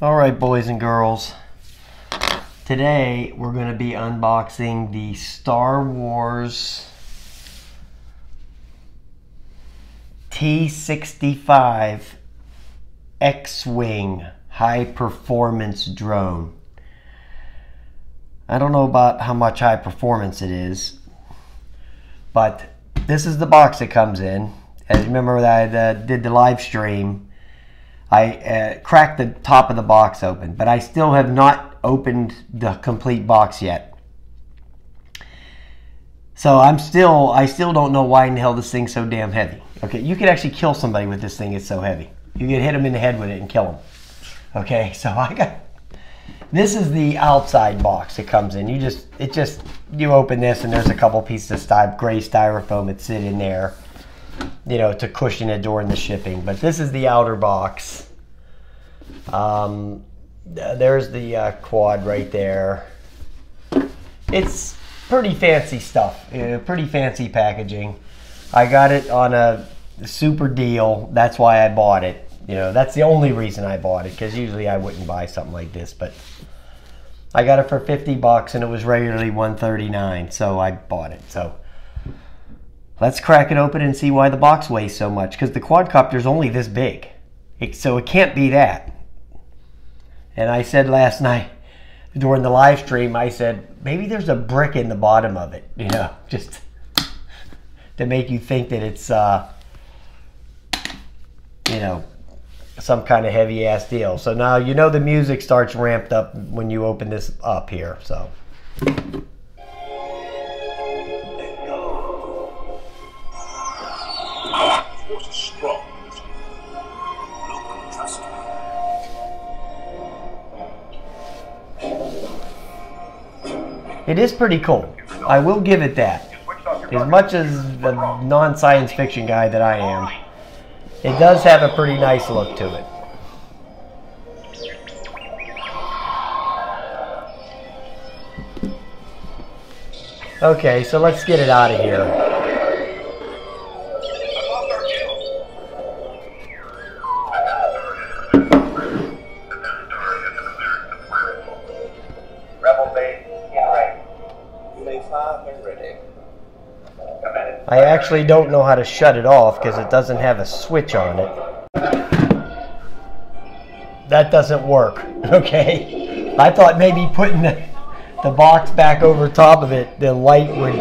Alright, boys and girls, today we're going to be unboxing the Star Wars T-65 X-Wing high performance drone. I don't know about how much high performance it is, but this is the box it comes in. As you remember that I did the live stream, I cracked the top of the box open, but I still have not opened the complete box yet. So I still don't know why in the hell this thing's so damn heavy. Okay, you could actually kill somebody with this thing. It's so heavy. You could hit them in the head with it and kill them. Okay, so this is the outside box it comes in. You open this and there's a couple pieces of gray styrofoam that sit in there, you know, to cushion it during the shipping. But this is the outer box. There's the quad right there. It's pretty fancy stuff, pretty fancy packaging. I got it on a super deal. That's why I bought it. You know, that's the only reason I bought it, because usually I wouldn't buy something like this, but I got it for 50 bucks and it was regularly $139, so I bought it. So let's crack it open and see why the box weighs so much, because the quadcopter is only this big. So it can't be that. And I said last night during the live stream, I said, maybe there's a brick in the bottom of it, you know, just to make you think that it's, you know, some kind of heavy ass deal. So now, you know, the music starts ramped up when you open this up here, so. It is pretty cool. I will give it that. As much as the non-science fiction guy that I am, it does have a pretty nice look to it. Okay, so let's get it out of here. I actually don't know how to shut it off because it doesn't have a switch on it. That doesn't work, okay? I thought maybe putting the box back over top of it, the light would...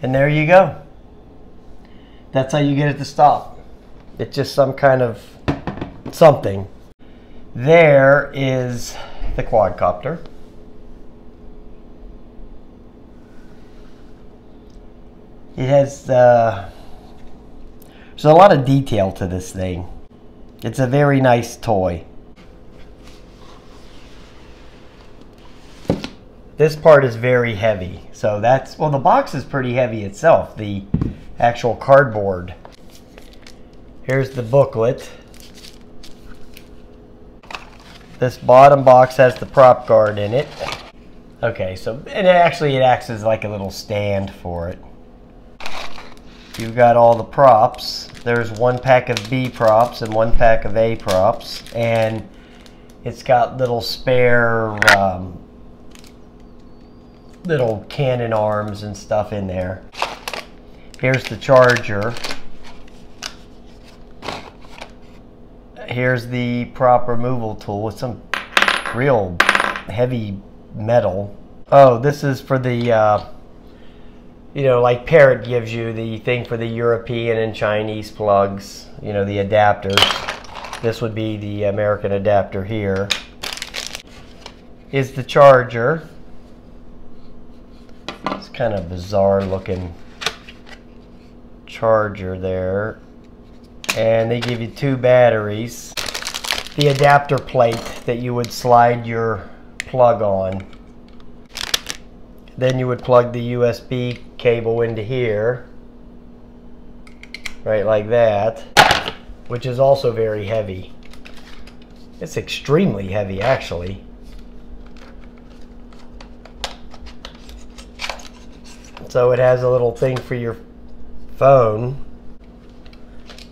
And there you go. That's how you get it to stop. It's just some kind of something. There is the quadcopter. It has, there's a lot of detail to this thing. It's a very nice toy. This part is very heavy. So that's, well, the box is pretty heavy itself, the actual cardboard. Here's the booklet. This bottom box has the prop guard in it. Okay, so it acts as like a little stand for it. You've got all the props. There's one pack of B props and one pack of A props, and it's got little spare little cannon arms and stuff in there. Here's the charger. Here's the prop removal tool with some real heavy metal. Oh, this is for the you know, like Parrot gives you the thing for the European and Chinese plugs, you know, the adapters. This would be the American adapter here. Is the charger. It's kind of bizarre looking charger there. And they give you two batteries. The adapter plate that you would slide your plug on. Then you would plug the USB cable into here, right like that, which is also very heavy. It's extremely heavy, actually. So it has a little thing for your phone.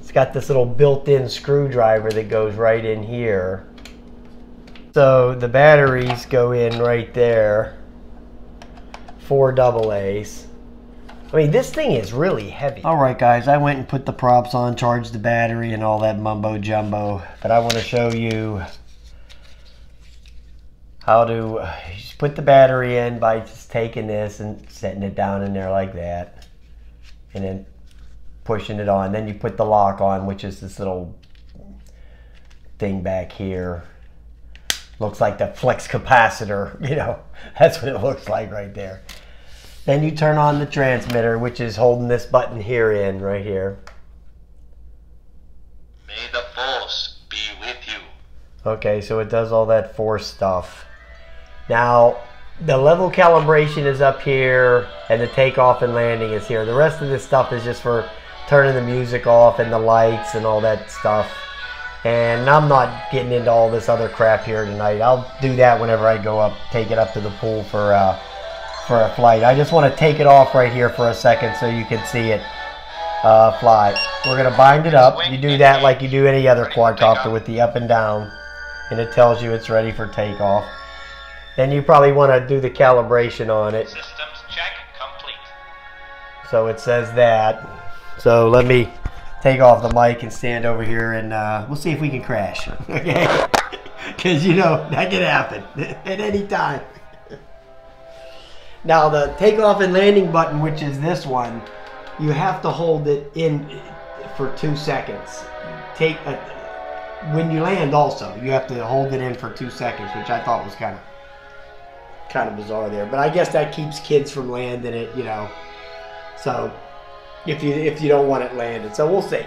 It's got this little built-in screwdriver that goes right in here. So the batteries go in right there. 4 AA's. I mean, this thing is really heavy. All right, guys, I went and put the props on, charged the battery and all that mumbo jumbo. But I want to show you how to put the battery in by just taking this and setting it down in there like that. And then pushing it on. Then you put the lock on, which is this little thing back here. Looks like the flex capacitor, you know. That's what it looks like right there. Then you turn on the transmitter, which is holding this button here in, right here. May the force be with you. Okay, so it does all that force stuff. Now, the level calibration is up here, and the takeoff and landing is here. The rest of this stuff is just for turning the music off and the lights and all that stuff. And I'm not getting into all this other crap here tonight. I'll do that whenever I go up, take it up to the pool for a flight. I just want to take it off right here for a second so you can see it fly. We're going to bind it up. You do that like you do any other quadcopter with the up and down, and it tells you it's ready for takeoff. Then you probably want to do the calibration on it. Systems check complete. So it says that. So let me take off the mic and stand over here, and we'll see if we can crash. Okay? Because, you know, that can happen at any time. Now, the takeoff and landing button, which is this one, you have to hold it in for 2 seconds. When you land also, you have to hold it in for 2 seconds, which I thought was kind of bizarre there. But I guess that keeps kids from landing it, you know. So, if you don't want it landed. So, we'll see.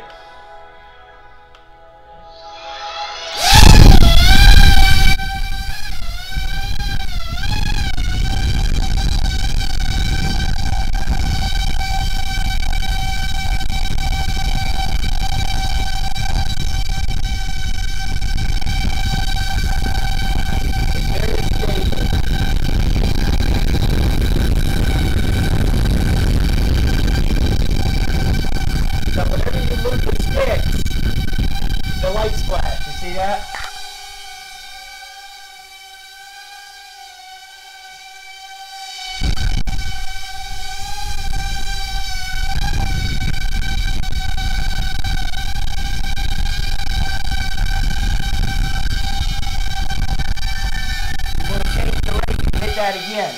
That again.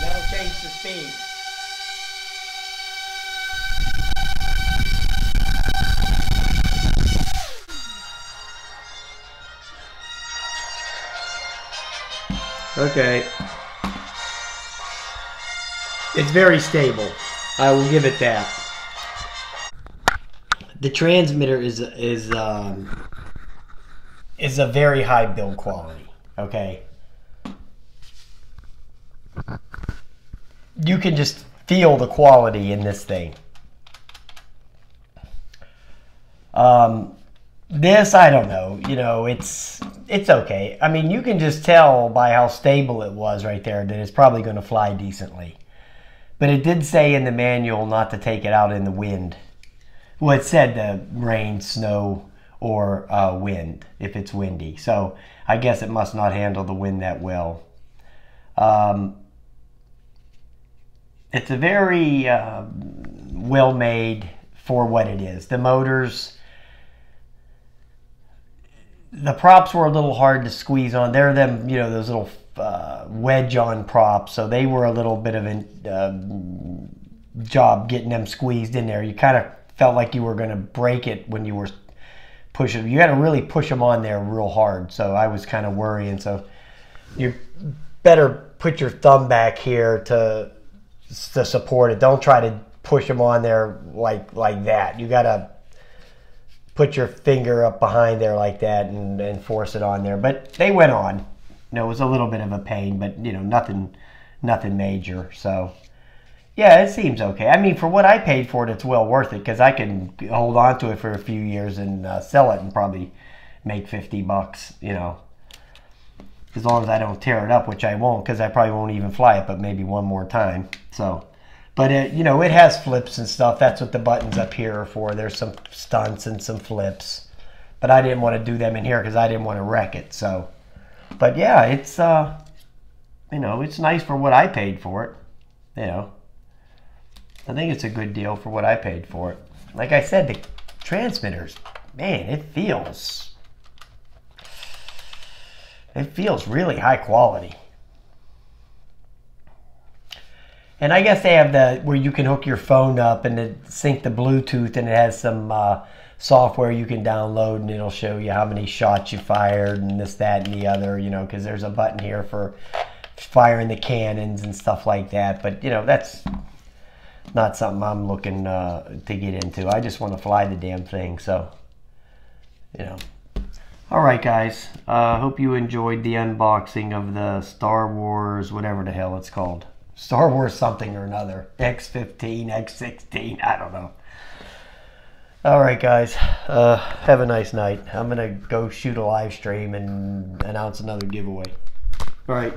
That'll change the speed. Okay. It's very stable. I will give it that. The transmitter is a very high build quality. Okay, you can just feel the quality in this thing. This, I don't know. You know, it's okay. I mean, you can just tell by how stable it was right there that it's probably going to fly decently. But it did say in the manual not to take it out in the wind. Well, it said rain, snow, or wind, if it's windy. So I guess it must not handle the wind that well. It's a very well-made for what it is. The motors, the props were a little hard to squeeze on. They're them, you know, those little wedge-on props. So they were a little bit of a job getting them squeezed in there. You kind of felt like you were going to break it when you were pushing. You had to really push them on there real hard. So I was kind of worrying. So you better put your thumb back here to support it. Don't try to push them on there like that. You got to put your finger up behind there like that and force it on there. But they went on. You know, it was a little bit of a pain, but you know, nothing major. So yeah, it seems okay. I mean, for what I paid for it, it's well worth it because I can hold on to it for a few years and sell it and probably make $50, you know. as long as I don't tear it up, which I won't, because I probably won't even fly it, but maybe one more time. So, but you know, it has flips and stuff. That's what the buttons up here are for. There's some stunts and some flips, but I didn't want to do them in here because I didn't want to wreck it. So, but yeah, it's you know, it's nice for what I paid for it. You know, I think it's a good deal for what I paid for it. Like I said, the transmitters, man, it feels really high quality. And I guess they have the where you can hook your phone up and it sync the Bluetooth, and it has some software you can download, and it'll show you how many shots you fired and this, that, and the other, you know, because there's a button here for firing the cannons and stuff like that. But, you know, that's not something I'm looking to get into. I just want to fly the damn thing, so, you know. Alright guys, hope you enjoyed the unboxing of the Star Wars, whatever the hell it's called. Star Wars something or another. X-15, X-16, I don't know. Alright guys, have a nice night. I'm going to go shoot a live stream and announce another giveaway. Alright.